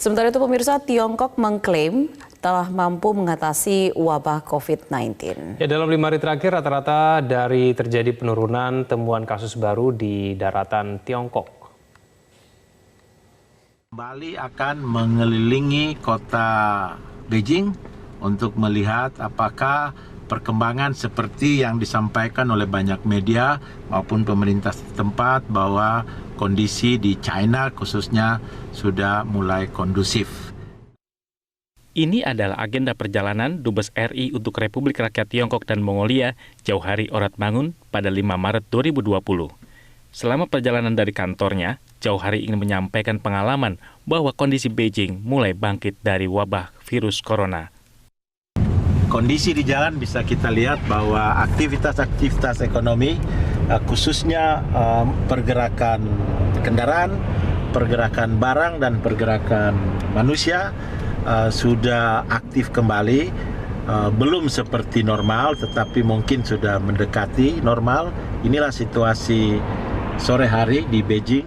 Sementara itu pemirsa, Tiongkok mengklaim telah mampu mengatasi wabah COVID-19. Ya, dalam 5 hari terakhir rata-rata dari terjadi penurunan temuan kasus baru di daratan Tiongkok. Bali akan mengelilingi kota Beijing untuk melihat apakah perkembangan seperti yang disampaikan oleh banyak media maupun pemerintah setempat bahwa kondisi di China khususnya sudah mulai kondusif. Ini adalah agenda perjalanan Dubes RI untuk Republik Rakyat Tiongkok dan Mongolia, Jauhari Oratmangun, pada 5 Maret 2020. Selama perjalanan dari kantornya, Jauhari ingin menyampaikan pengalaman bahwa kondisi Beijing mulai bangkit dari wabah virus corona. Kondisi di jalan bisa kita lihat bahwa aktivitas ekonomi, khususnya pergerakan kendaraan, pergerakan barang dan pergerakan manusia sudah aktif kembali. Belum seperti normal, tetapi mungkin sudah mendekati normal. Inilah situasi sore hari di Beijing.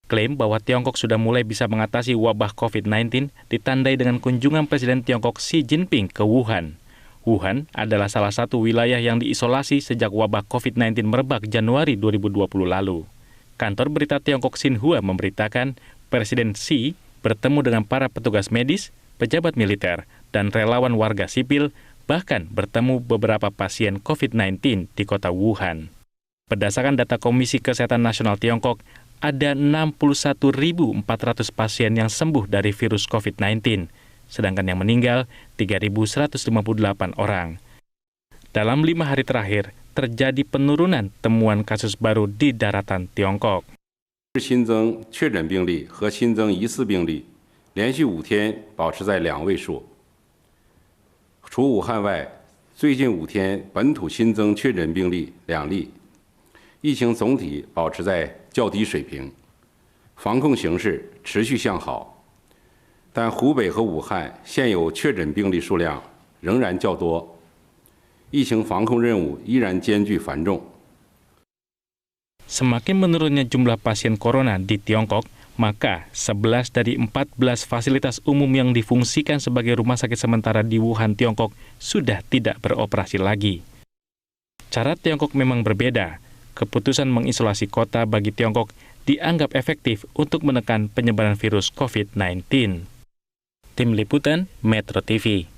Klaim bahwa Tiongkok sudah mulai bisa mengatasi wabah COVID-19 ditandai dengan kunjungan Presiden Tiongkok Xi Jinping ke Wuhan. Wuhan adalah salah satu wilayah yang diisolasi sejak wabah COVID-19 merebak Januari 2020 lalu. Kantor berita Tiongkok Xinhua memberitakan Presiden Xi bertemu dengan para petugas medis, pejabat militer, dan relawan warga sipil, bahkan bertemu beberapa pasien COVID-19 di kota Wuhan. Berdasarkan data Komisi Kesehatan Nasional Tiongkok, ada 61.400 pasien yang sembuh dari virus COVID-19, sedangkan yang meninggal 3.158 orang. Dalam 5 hari terakhir, terjadi penurunan temuan kasus baru di daratan Tiongkok. 新增确诊病例和新增疑似病例连续5天保持在2位数。除武汉外，最近5天本土新增确诊病例2例，疫情总体保持在较低水平，防控形势持续向好。但湖北和武汉现有确诊病例数量仍然较多，疫情防控任务依然艰巨繁重。 Semakin menurunnya jumlah pasien corona di Tiongkok, maka 11 dari 14 fasilitas umum yang difungsikan sebagai rumah sakit sementara di Wuhan, Tiongkok, sudah tidak beroperasi lagi. Cara Tiongkok memang berbeda. Keputusan mengisolasi kota bagi Tiongkok dianggap efektif untuk menekan penyebaran virus COVID-19. Tim Liputan Metro TV.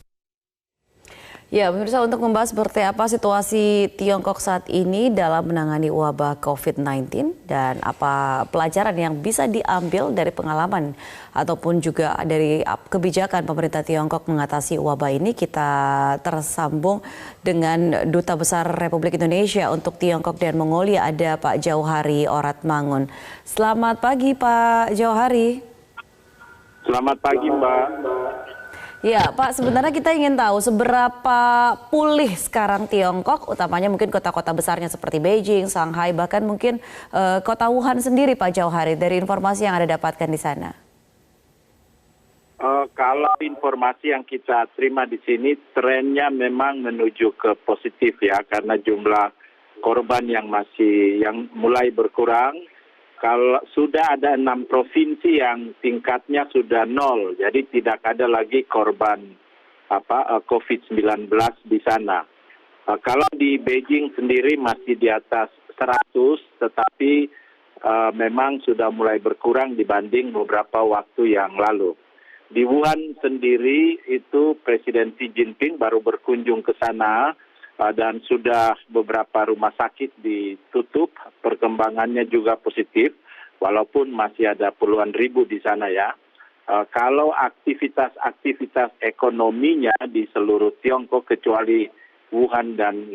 Ya, pemirsa, untuk membahas seperti apa situasi Tiongkok saat ini dalam menangani wabah COVID-19 dan apa pelajaran yang bisa diambil dari pengalaman ataupun juga dari kebijakan pemerintah Tiongkok mengatasi wabah ini, kita tersambung dengan Duta Besar Republik Indonesia untuk Tiongkok dan Mongolia, ada Pak Jauhari Oratmangun. Selamat pagi, Pak Jauhari. Selamat pagi, Mbak. Ya, Pak, sebenarnya kita ingin tahu seberapa pulih sekarang Tiongkok, utamanya mungkin kota-kota besarnya seperti Beijing, Shanghai, bahkan mungkin kota Wuhan sendiri, Pak Jauhari, dari informasi yang Anda dapatkan di sana. Kalau informasi yang kita terima di sini, trennya memang menuju ke positif ya, karena jumlah korban yang mulai berkurang. Kalau sudah ada 6 provinsi yang tingkatnya sudah 0, jadi tidak ada lagi korban COVID-19 di sana. Kalau di Beijing sendiri masih di atas 100, tetapi memang sudah mulai berkurang dibanding beberapa waktu yang lalu. Di Wuhan sendiri itu Presiden Xi Jinping baru berkunjung ke sana dan sudah beberapa rumah sakit ditutup, perkembangannya juga positif, walaupun masih ada puluhan ribu di sana ya. Kalau aktivitas ekonominya di seluruh Tiongkok kecuali Wuhan dan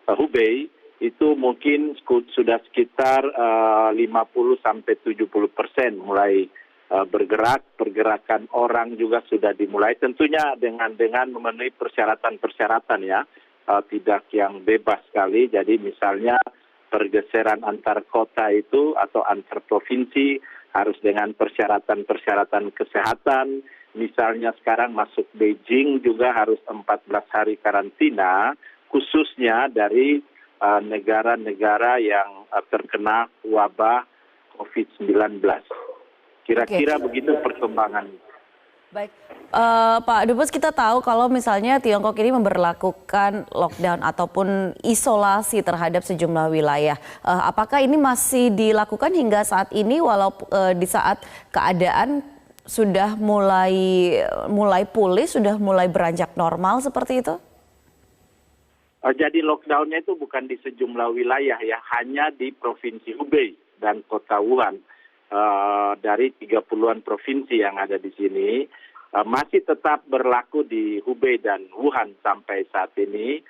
Hubei itu mungkin sudah sekitar 50-70% mulai bergerak, pergerakan orang juga sudah dimulai, tentunya dengan memenuhi persyaratan ya, tidak yang bebas sekali. Jadi misalnya pergeseran antar kota itu atau antar provinsi harus dengan persyaratan kesehatan. Misalnya sekarang masuk Beijing juga harus 14 hari karantina, khususnya dari negara-negara yang terkena wabah COVID-19. Kira-kira begitu perkembangannya. Baik, Pak Dubes, kita tahu kalau misalnya Tiongkok ini memberlakukan lockdown ataupun isolasi terhadap sejumlah wilayah. Apakah ini masih dilakukan hingga saat ini walaupun di saat keadaan sudah mulai pulih, sudah mulai beranjak normal seperti itu? Jadi lockdown-nya itu bukan di sejumlah wilayah ya, hanya di Provinsi Hubei dan Kota Wuhan. Dari 30-an provinsi yang ada di sini masih tetap berlaku di Hubei dan Wuhan sampai saat ini.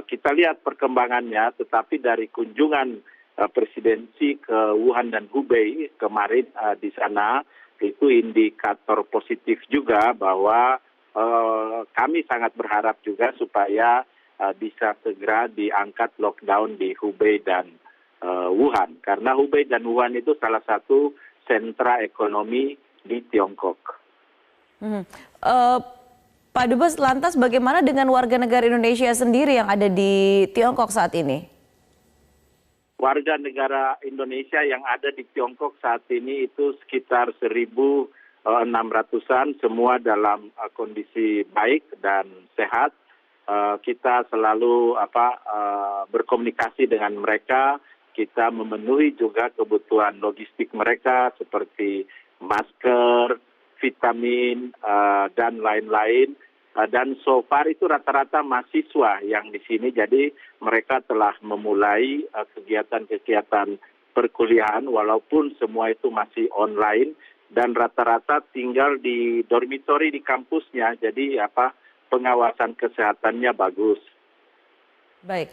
Kita lihat perkembangannya, tetapi dari kunjungan presidensi ke Wuhan dan Hubei kemarin di sana, itu indikator positif juga bahwa kami sangat berharap juga supaya bisa segera diangkat lockdown di Hubei dan Wuhan. Karena Hubei dan Wuhan itu salah satu sentra ekonomi di Tiongkok. Pak Dubes, lantas bagaimana dengan warga negara Indonesia sendiri yang ada di Tiongkok saat ini? Warga negara Indonesia yang ada di Tiongkok saat ini itu sekitar 1.600-an, semua dalam kondisi baik dan sehat. Kita selalu berkomunikasi dengan mereka, kita memenuhi juga kebutuhan logistik mereka seperti masker, vitamin, dan lain-lain. Dan so far itu rata-rata mahasiswa yang di sini, jadi mereka telah memulai kegiatan-kegiatan perkuliahan walaupun semua itu masih online dan rata-rata tinggal di dormitori di kampusnya, jadi pengawasan kesehatannya bagus. Baik.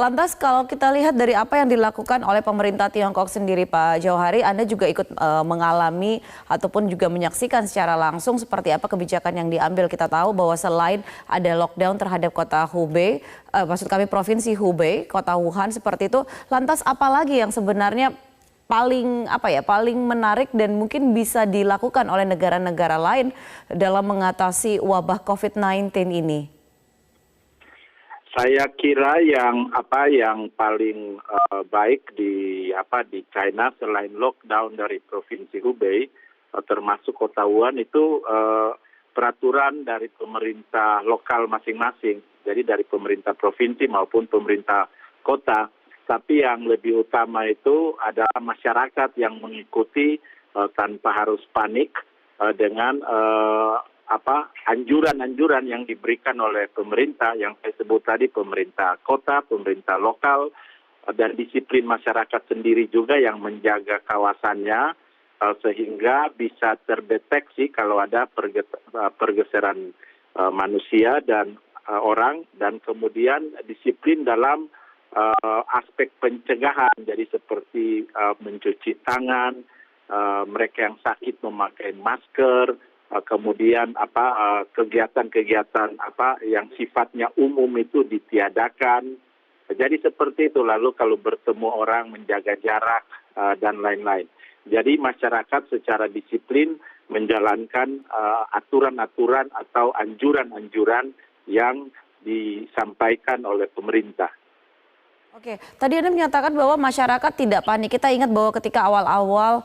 Lantas kalau kita lihat dari apa yang dilakukan oleh pemerintah Tiongkok sendiri, Pak Jauhari, Anda juga ikut mengalami ataupun juga menyaksikan secara langsung seperti apa kebijakan yang diambil. Kita tahu bahwa selain ada lockdown terhadap kota Hubei, maksud kami provinsi Hubei, kota Wuhan seperti itu, lantas apa lagi yang sebenarnya paling menarik dan mungkin bisa dilakukan oleh negara-negara lain dalam mengatasi wabah COVID-19 ini? Saya kira yang paling baik di China selain lockdown dari provinsi Hubei termasuk kota Wuhan itu peraturan dari pemerintah lokal masing-masing. Jadi dari pemerintah provinsi maupun pemerintah kota. Tapi yang lebih utama itu adalah masyarakat yang mengikuti tanpa harus panik dengan anjuran-anjuran yang diberikan oleh pemerintah yang saya sebut tadi, pemerintah kota, pemerintah lokal, dan disiplin masyarakat sendiri juga yang menjaga kawasannya sehingga bisa terdeteksi kalau ada pergeseran manusia dan orang, dan kemudian disiplin dalam aspek pencegahan, jadi seperti mencuci tangan, mereka yang sakit memakai masker, kemudian kegiatan-kegiatan yang sifatnya umum itu ditiadakan. Jadi seperti itu, lalu kalau bertemu orang menjaga jarak dan lain-lain. Jadi masyarakat secara disiplin menjalankan aturan-aturan atau anjuran-anjuran yang disampaikan oleh pemerintah. Oke, tadi Anda menyatakan bahwa masyarakat tidak panik. Kita ingat bahwa ketika awal-awal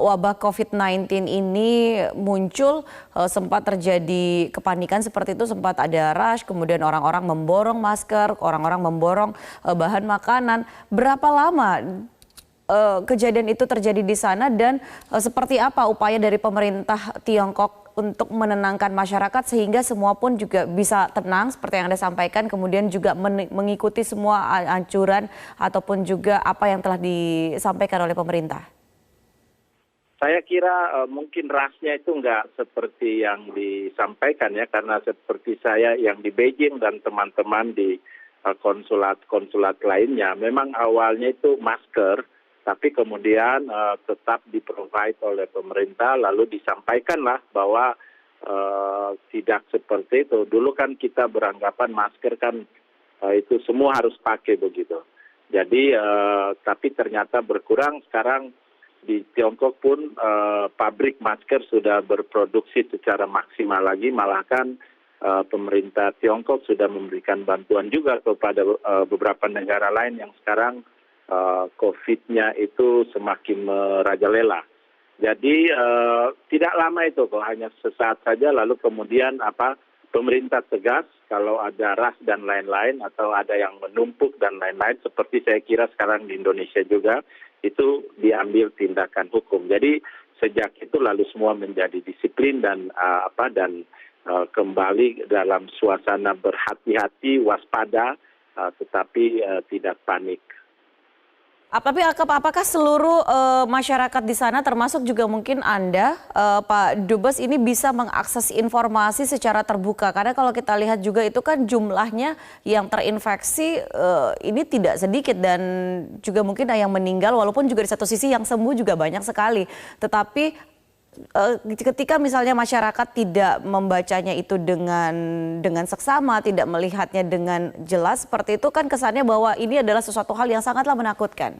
wabah COVID-19 ini muncul, sempat terjadi kepanikan seperti itu, sempat ada rush, kemudian orang-orang memborong masker, orang-orang memborong bahan makanan. Berapa lama kejadian itu terjadi di sana dan seperti apa upaya dari pemerintah Tiongkok untuk menenangkan masyarakat sehingga semua pun juga bisa tenang seperti yang Anda sampaikan, kemudian juga mengikuti semua anjuran ataupun juga apa yang telah disampaikan oleh pemerintah? Saya kira mungkin rasnya itu nggak seperti yang disampaikan ya, karena seperti saya yang di Beijing dan teman-teman di konsulat-konsulat lainnya, memang awalnya itu masker, tapi kemudian tetap di-provide oleh pemerintah, lalu disampaikanlah bahwa tidak seperti itu. Dulu kan kita beranggapan masker kan itu semua harus pakai begitu. Jadi tapi ternyata berkurang. Sekarang di Tiongkok pun pabrik masker sudah berproduksi secara maksimal lagi, malah kan pemerintah Tiongkok sudah memberikan bantuan juga kepada beberapa negara lain yang sekarang COVID-nya itu semakin merajalela. Jadi tidak lama itu kok, hanya sesaat saja lalu kemudian pemerintah tegas kalau ada ras dan lain-lain atau ada yang menumpuk dan lain-lain seperti saya kira sekarang di Indonesia juga itu diambil tindakan hukum. Jadi sejak itu lalu semua menjadi disiplin dan kembali dalam suasana berhati-hati, waspada, tetapi tidak panik. Tapi apakah seluruh masyarakat di sana termasuk juga mungkin Anda, Pak Dubes, ini bisa mengakses informasi secara terbuka? Karena kalau kita lihat juga itu kan jumlahnya yang terinfeksi ini tidak sedikit dan juga mungkin yang meninggal walaupun juga di satu sisi yang sembuh juga banyak sekali. Tetapi ketika misalnya masyarakat tidak membacanya itu dengan seksama, tidak melihatnya dengan jelas seperti itu kan kesannya bahwa ini adalah sesuatu hal yang sangatlah menakutkan.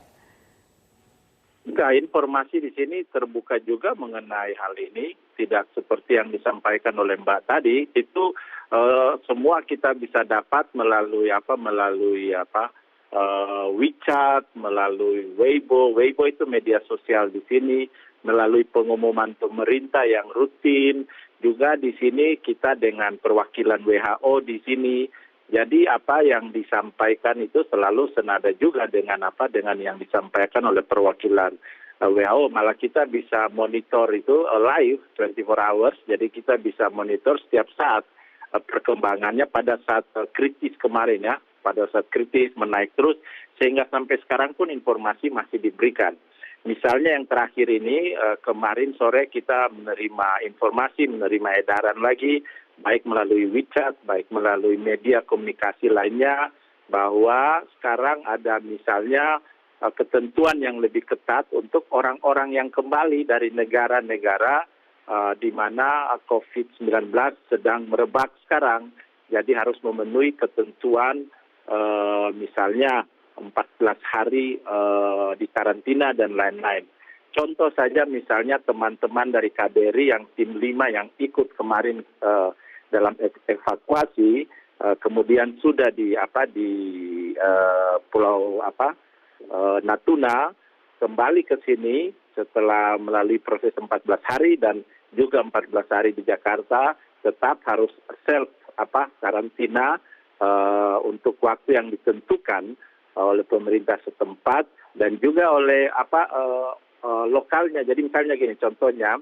Enggak, informasi di sini terbuka juga mengenai hal ini, tidak seperti yang disampaikan oleh Mbak tadi. Itu semua kita bisa dapat melalui WeChat, melalui Weibo. Weibo itu media sosial di sini, melalui pengumuman pemerintah yang rutin. Juga di sini kita dengan perwakilan WHO di sini. Jadi apa yang disampaikan itu selalu senada juga dengan yang disampaikan oleh perwakilan WHO. Malah kita bisa monitor itu live 24 hours. Jadi kita bisa monitor setiap saat perkembangannya pada saat kritis kemarin ya. Pada saat kritis menaik terus sehingga sampai sekarang pun informasi masih diberikan. Misalnya yang terakhir ini kemarin sore kita menerima informasi, menerima edaran lagi baik melalui WeChat, baik melalui media komunikasi lainnya bahwa sekarang ada misalnya ketentuan yang lebih ketat untuk orang-orang yang kembali dari negara-negara di mana COVID-19 sedang merebak sekarang. Jadi harus memenuhi ketentuan misalnya 14 hari di karantina dan lain-lain. Contoh saja misalnya teman-teman dari KBRI yang tim 5 yang ikut kemarin dalam evakuasi, kemudian sudah di Pulau Natuna kembali ke sini setelah melalui proses 14 hari dan juga 14 hari di Jakarta, tetap harus self karantina untuk waktu yang ditentukan oleh pemerintah setempat dan juga oleh lokalnya. Jadi misalnya gini, contohnya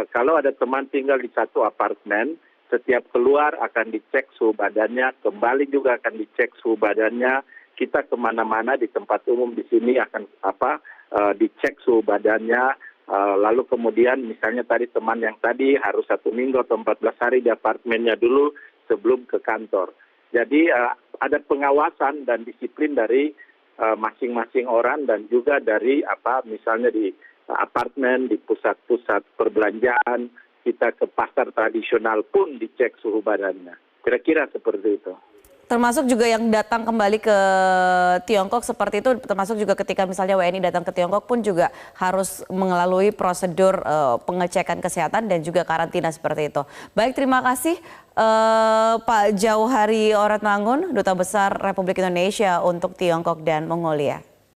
kalau ada teman tinggal di satu apartemen, setiap keluar akan dicek suhu badannya, kembali juga akan dicek suhu badannya. Kita kemana-mana di tempat umum di sini akan dicek suhu badannya. Lalu kemudian misalnya tadi teman yang tadi harus 1 minggu atau 14 hari di apartemennya dulu sebelum ke kantor. Jadi ada pengawasan dan disiplin dari masing-masing orang dan juga dari misalnya di apartemen, di pusat-pusat perbelanjaan, kita ke pasar tradisional pun dicek suhu badannya. Kira-kira seperti itu. Termasuk juga yang datang kembali ke Tiongkok seperti itu, termasuk juga ketika misalnya WNI datang ke Tiongkok pun juga harus melalui prosedur pengecekan kesehatan dan juga karantina seperti itu. Baik, terima kasih Pak Jauhari Oratmangun, Duta Besar Republik Indonesia untuk Tiongkok dan Mongolia.